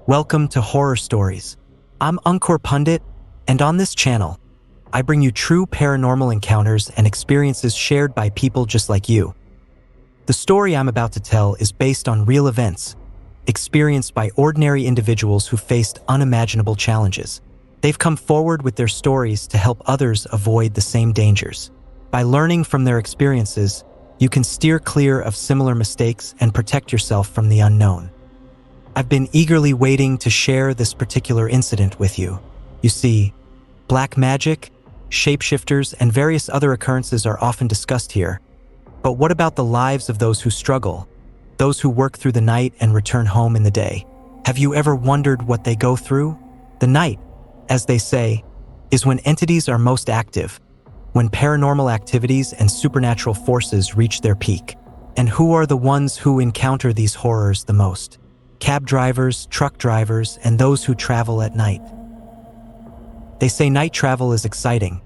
Welcome to Horror Stories. I'm Ankur Pundit, and on this channel, I bring you true paranormal encounters and experiences shared by people just like you. The story I'm about to tell is based on real events, experienced by ordinary individuals who faced unimaginable challenges. They've come forward with their stories to help others avoid the same dangers. By learning from their experiences, you can steer clear of similar mistakes and protect yourself from the unknown. I've been eagerly waiting to share this particular incident with you. You see, black magic, shapeshifters, and various other occurrences are often discussed here. But what about the lives of those who struggle, those who work through the night and return home in the day? Have you ever wondered what they go through? The night, as they say, is when entities are most active, when paranormal activities and supernatural forces reach their peak. And who are the ones who encounter these horrors the most? Cab drivers, truck drivers, and those who travel at night. They say night travel is exciting.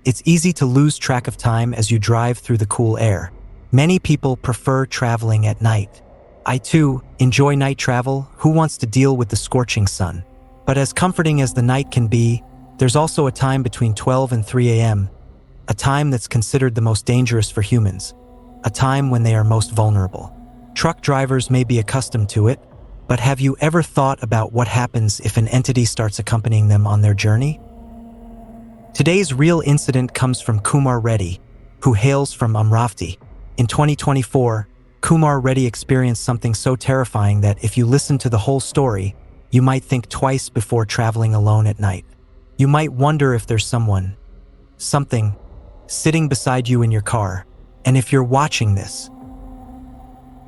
It's easy to lose track of time as you drive through the cool air. Many people prefer traveling at night. I too enjoy night travel. Who wants to deal with the scorching sun? But as comforting as the night can be, there's also a time between 12 and 3 a.m., a time that's considered the most dangerous for humans, a time when they are most vulnerable. Truck drivers may be accustomed to it, but have you ever thought about what happens if an entity starts accompanying them on their journey? Today's real incident comes from Kumar Reddy, who hails from Amravati. In 2024, Kumar Reddy experienced something so terrifying that if you listen to the whole story, you might think twice before traveling alone at night. You might wonder if there's something, sitting beside you in your car. And if you're watching this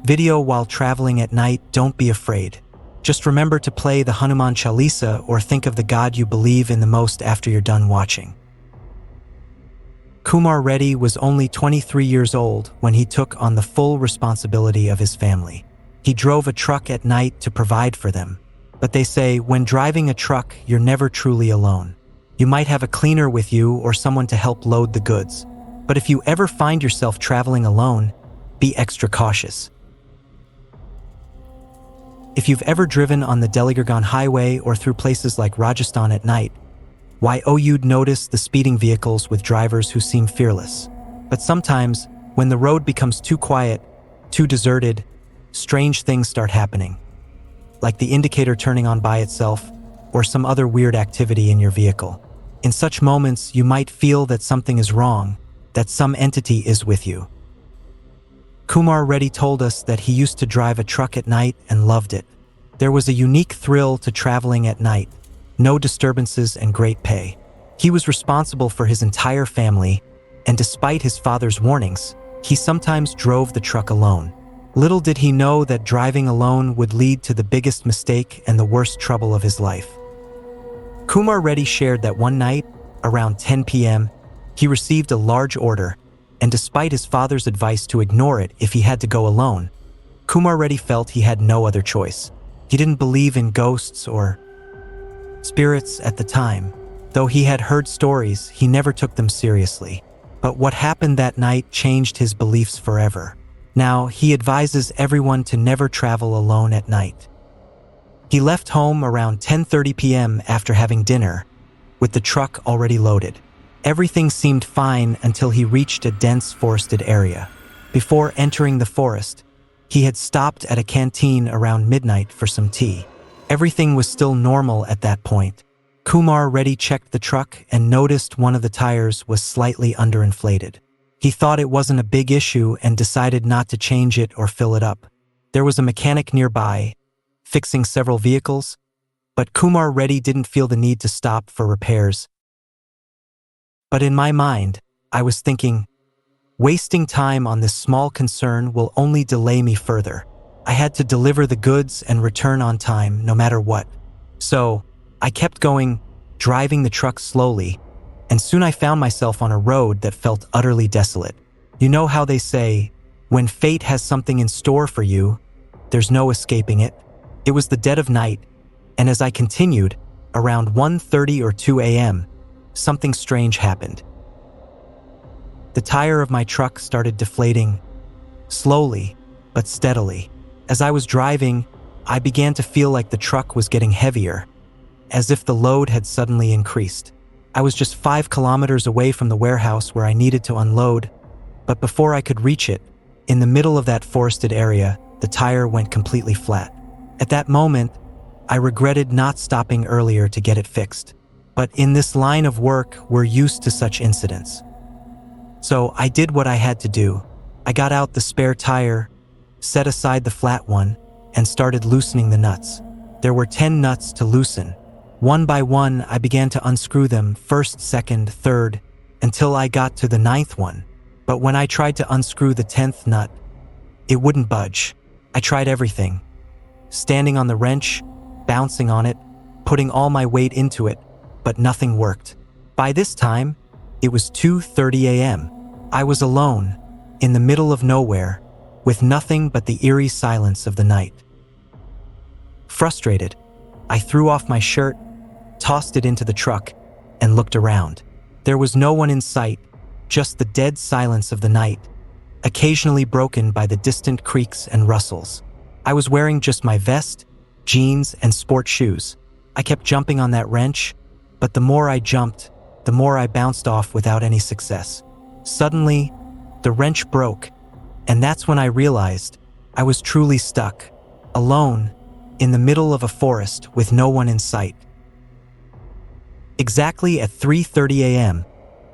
video while traveling at night, don't be afraid. Just remember to play the Hanuman Chalisa or think of the God you believe in the most after you're done watching. Kumar Reddy was only 23 years old when he took on the full responsibility of his family. He drove a truck at night to provide for them. But they say when driving a truck, you're never truly alone. You might have a cleaner with you or someone to help load the goods. But if you ever find yourself traveling alone, be extra cautious. If you've ever driven on the Delhi-Gurgaon highway or through places like Rajasthan at night, you'd notice the speeding vehicles with drivers who seem fearless. But sometimes, when the road becomes too quiet, too deserted, strange things start happening. Like the indicator turning on by itself, or some other weird activity in your vehicle. In such moments, you might feel that something is wrong, that some entity is with you. Kumar Reddy told us that he used to drive a truck at night and loved it. There was a unique thrill to traveling at night, no disturbances and great pay. He was responsible for his entire family, and despite his father's warnings, he sometimes drove the truck alone. Little did he know that driving alone would lead to the biggest mistake and the worst trouble of his life. Kumar Reddy shared that one night, around 10 p.m., he received a large order, and despite his father's advice to ignore it if he had to go alone, Kumar Reddy felt he had no other choice. He didn't believe in ghosts or spirits at the time. Though he had heard stories, he never took them seriously. But what happened that night changed his beliefs forever. Now, he advises everyone to never travel alone at night. He left home around 10:30 p.m. after having dinner, with the truck already loaded. Everything seemed fine until he reached a dense forested area. Before entering the forest, he had stopped at a canteen around midnight for some tea. Everything was still normal at that point. Kumar Reddy checked the truck and noticed one of the tires was slightly underinflated. He thought it wasn't a big issue and decided not to change it or fill it up. There was a mechanic nearby, fixing several vehicles, but Kumar Reddy didn't feel the need to stop for repairs. But in my mind, I was thinking, wasting time on this small concern will only delay me further. I had to deliver the goods and return on time no matter what. So, I kept going, driving the truck slowly, and soon I found myself on a road that felt utterly desolate. You know how they say, when fate has something in store for you, there's no escaping it? It was the dead of night, and as I continued, around 1:30 or 2 a.m., something strange happened. The tire of my truck started deflating, slowly but steadily. As I was driving, I began to feel like the truck was getting heavier, as if the load had suddenly increased. I was just 5 kilometers away from the warehouse where I needed to unload, but before I could reach it, in the middle of that forested area, the tire went completely flat. At that moment, I regretted not stopping earlier to get it fixed. But in this line of work, we're used to such incidents. So I did what I had to do. I got out the spare tire, set aside the flat one, and started loosening the nuts. There were 10 nuts to loosen. One by one, I began to unscrew them, first, second, third, until I got to the 9th one. But when I tried to unscrew the 10th nut, it wouldn't budge. I tried everything. Standing on the wrench, bouncing on it, putting all my weight into it, but nothing worked. By this time, it was 2:30 a.m. I was alone, in the middle of nowhere, with nothing but the eerie silence of the night. Frustrated, I threw off my shirt, tossed it into the truck, and looked around. There was no one in sight, just the dead silence of the night, occasionally broken by the distant creaks and rustles. I was wearing just my vest, jeans, and sport shoes. I kept jumping on that wrench, but the more I jumped, the more I bounced off without any success. Suddenly, the wrench broke, and that's when I realized I was truly stuck, alone, in the middle of a forest with no one in sight. Exactly at 3:30 a.m.,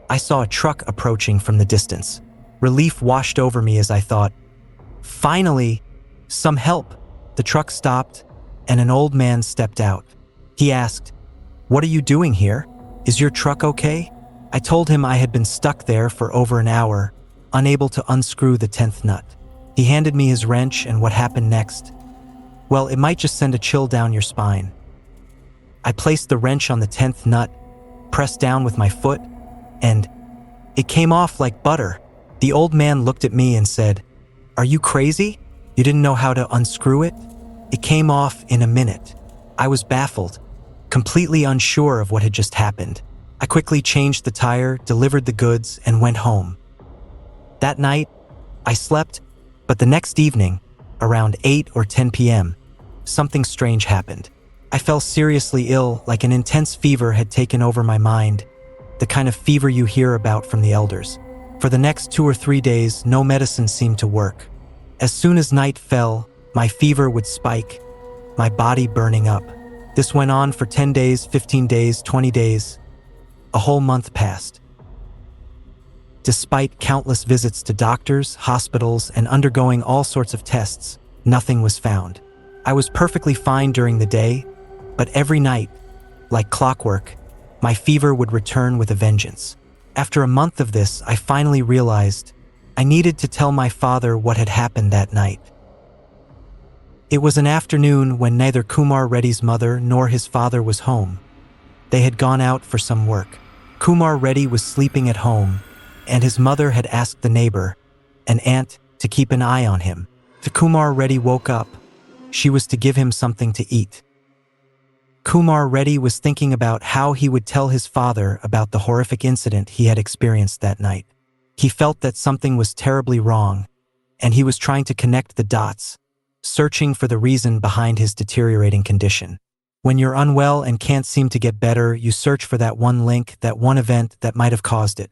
I saw a truck approaching from the distance. Relief washed over me as I thought, finally, some help. The truck stopped, and an old man stepped out. He asked, "What are you doing here? Is your truck okay?" I told him I had been stuck there for over an hour, unable to unscrew the 10th nut. He handed me his wrench, and what happened next? Well, it might just send a chill down your spine. I placed the wrench on the 10th nut, pressed down with my foot, and it came off like butter. The old man looked at me and said, "Are you crazy? You didn't know how to unscrew it?" It came off in a minute. I was baffled, completely unsure of what had just happened. I quickly changed the tire, delivered the goods, and went home. That night, I slept, but the next evening, around 8 or 10 p.m., something strange happened. I fell seriously ill, like an intense fever had taken over my mind, the kind of fever you hear about from the elders. For the next 2 or 3 days, no medicine seemed to work. As soon as night fell, my fever would spike, my body burning up. This went on for 10 days, 15 days, 20 days. A whole month passed. Despite countless visits to doctors, hospitals, and undergoing all sorts of tests, nothing was found. I was perfectly fine during the day, but every night, like clockwork, my fever would return with a vengeance. After a month of this, I finally realized I needed to tell my father what had happened that night. It was an afternoon when neither Kumar Reddy's mother nor his father was home. They had gone out for some work. Kumar Reddy was sleeping at home, and his mother had asked the neighbor, an aunt, to keep an eye on him. The Kumar Reddy woke up. She was to give him something to eat. Kumar Reddy was thinking about how he would tell his father about the horrific incident he had experienced that night. He felt that something was terribly wrong, and he was trying to connect the dots, searching for the reason behind his deteriorating condition. When you're unwell and can't seem to get better, you search for that one link, that one event that might have caused it.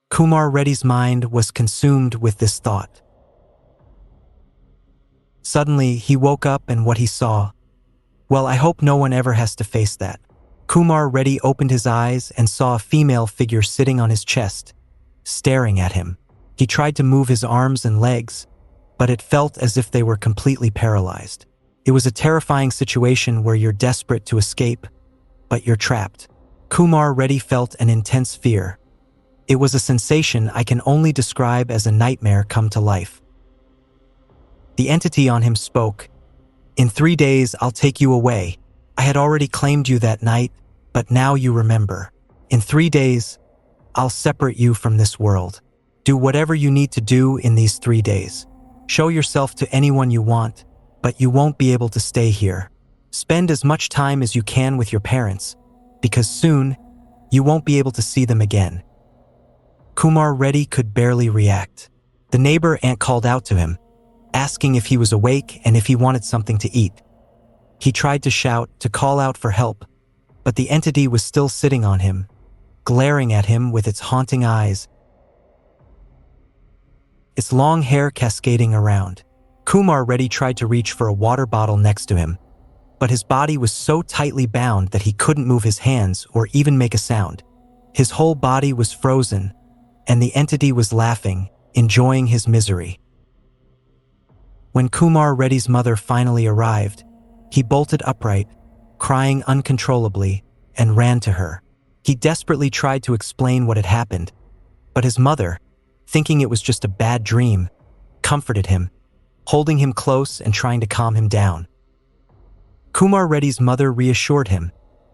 Kumar Reddy's mind was consumed with this thought. Suddenly, he woke up, and what he saw, well, I hope no one ever has to face that. Kumar Reddy opened his eyes and saw a female figure sitting on his chest, staring at him. He tried to move his arms and legs, but it felt as if they were completely paralyzed. It was a terrifying situation where you're desperate to escape, but you're trapped. Kumar Reddy felt an intense fear. It was a sensation I can only describe as a nightmare come to life. The entity on him spoke. "In 3 days, I'll take you away. I had already claimed you that night, but now you remember. In 3 days, I'll separate you from this world. Do whatever you need to do in these 3 days. Show yourself to anyone you want, but you won't be able to stay here. Spend as much time as you can with your parents, because soon, you won't be able to see them again." Kumar Reddy could barely react. The neighbor aunt called out to him, asking if he was awake and if he wanted something to eat. He tried to shout, to call out for help, but the entity was still sitting on him, glaring at him with its haunting eyes, its long hair cascading around. Kumar Reddy tried to reach for a water bottle next to him, but his body was so tightly bound that he couldn't move his hands or even make a sound. His whole body was frozen, and the entity was laughing, enjoying his misery. When Kumar Reddy's mother finally arrived, he bolted upright, crying uncontrollably, and ran to her. He desperately tried to explain what had happened, but his mother, thinking it was just a bad dream, comforted him, holding him close and trying to calm him down. Kumar Reddy's mother reassured him,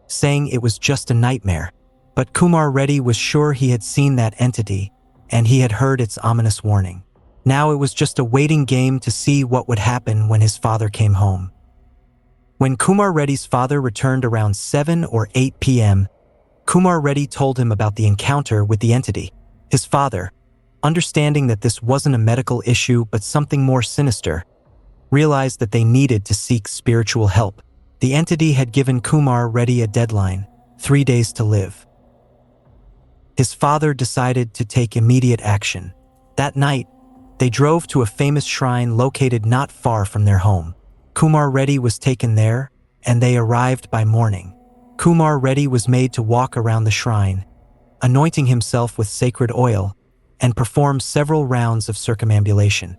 saying it was just a nightmare, but Kumar Reddy was sure he had seen that entity, and he had heard its ominous warning. Now it was just a waiting game to see what would happen when his father came home. When Kumar Reddy's father returned around 7 or 8 p.m., Kumar Reddy told him about the encounter with the entity. His father, understanding that this wasn't a medical issue but something more sinister, realized that they needed to seek spiritual help. The entity had given Kumar Reddy a deadline, 3 days to live. His father decided to take immediate action. That night, they drove to a famous shrine located not far from their home. Kumar Reddy was taken there, and they arrived by morning. Kumar Reddy was made to walk around the shrine, anointing himself with sacred oil, and perform several rounds of circumambulation.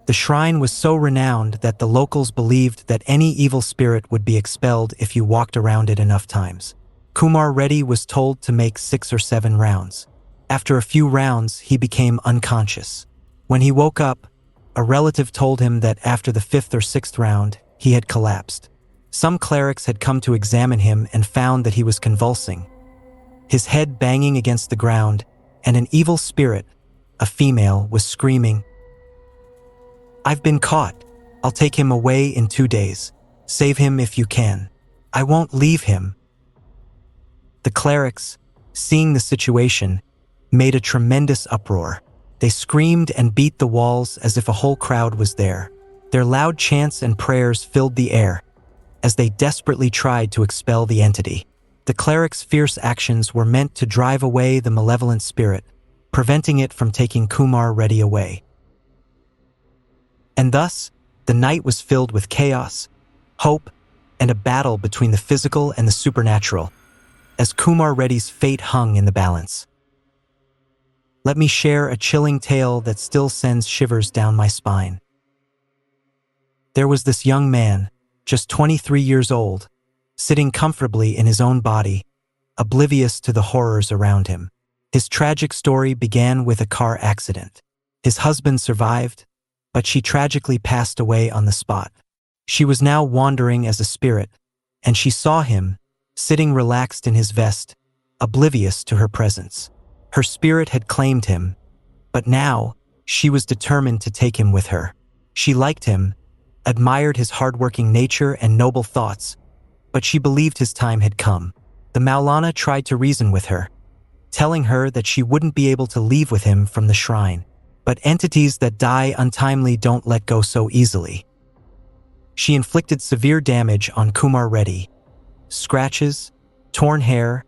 The shrine was so renowned that the locals believed that any evil spirit would be expelled if you walked around it enough times. Kumar Reddy was told to make 6 or 7 rounds. After a few rounds, he became unconscious. When he woke up, a relative told him that after the 5th or 6th round, he had collapsed. Some clerics had come to examine him and found that he was convulsing, his head banging against the ground, and an evil spirit, a female, was screaming, "I've been caught. I'll take him away in 2 days. Save him if you can. I won't leave him." The clerics, seeing the situation, made a tremendous uproar. They screamed and beat the walls as if a whole crowd was there. Their loud chants and prayers filled the air as they desperately tried to expel the entity. The clerics' fierce actions were meant to drive away the malevolent spirit, preventing it from taking Kumar Reddy away. And thus, the night was filled with chaos, hope, and a battle between the physical and the supernatural, as Kumar Reddy's fate hung in the balance. Let me share a chilling tale that still sends shivers down my spine. There was this young man, just 23 years old, sitting comfortably in his own body, oblivious to the horrors around him. His tragic story began with a car accident. His husband survived, but she tragically passed away on the spot. She was now wandering as a spirit, and she saw him, sitting relaxed in his vest, oblivious to her presence. Her spirit had claimed him, but now she was determined to take him with her. She liked him, admired his hardworking nature and noble thoughts, but she believed his time had come. The Maulana tried to reason with her, telling her that she wouldn't be able to leave with him from the shrine. But entities that die untimely don't let go so easily. She inflicted severe damage on Kumar Reddy. Scratches, torn hair,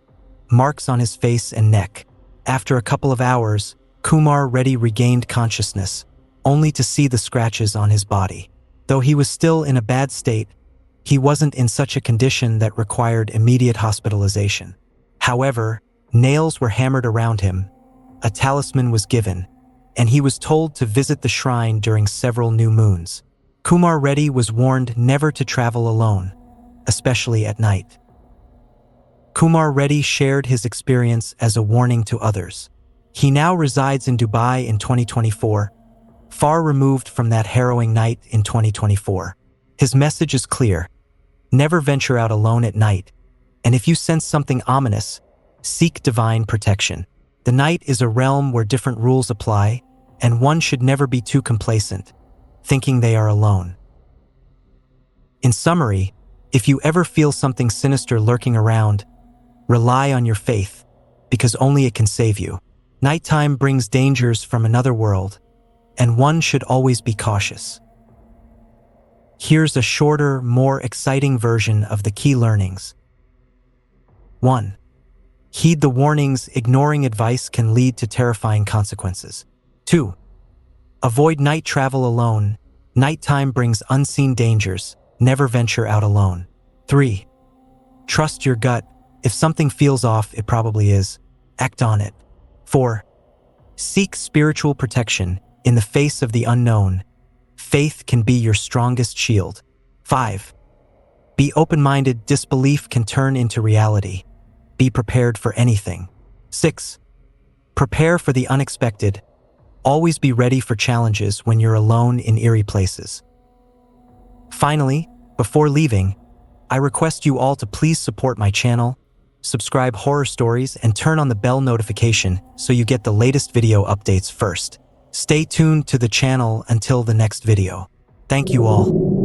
marks on his face and neck. After a couple of hours, Kumar Reddy regained consciousness, only to see the scratches on his body. Though he was still in a bad state, he wasn't in such a condition that required immediate hospitalization. However, nails were hammered around him, a talisman was given, and he was told to visit the shrine during several new moons. Kumar Reddy was warned never to travel alone, especially at night. Kumar Reddy shared his experience as a warning to others. He now resides in Dubai in 2024, far removed from that harrowing night in 2024. His message is clear: never venture out alone at night, and if you sense something ominous, seek divine protection. The night is a realm where different rules apply, and one should never be too complacent, thinking they are alone. In summary, if you ever feel something sinister lurking around, rely on your faith, because only it can save you. Nighttime brings dangers from another world, and one should always be cautious. Here's a shorter, more exciting version of the key learnings. 1. Heed the warnings. Ignoring advice can lead to terrifying consequences. 2. Avoid night travel alone. Nighttime brings unseen dangers. Never venture out alone. 3. Trust your gut. If something feels off, it probably is. Act on it. 4. Seek spiritual protection. In the face of the unknown, faith can be your strongest shield. 5. Be open-minded. Disbelief can turn into reality. Be prepared for anything. 6. Prepare for the unexpected. Always be ready for challenges when you're alone in eerie places. Finally, before leaving, I request you all to please support my channel, subscribe Horror Stories, and turn on the bell notification so you get the latest video updates first. Stay tuned to the channel until the next video. Thank you all.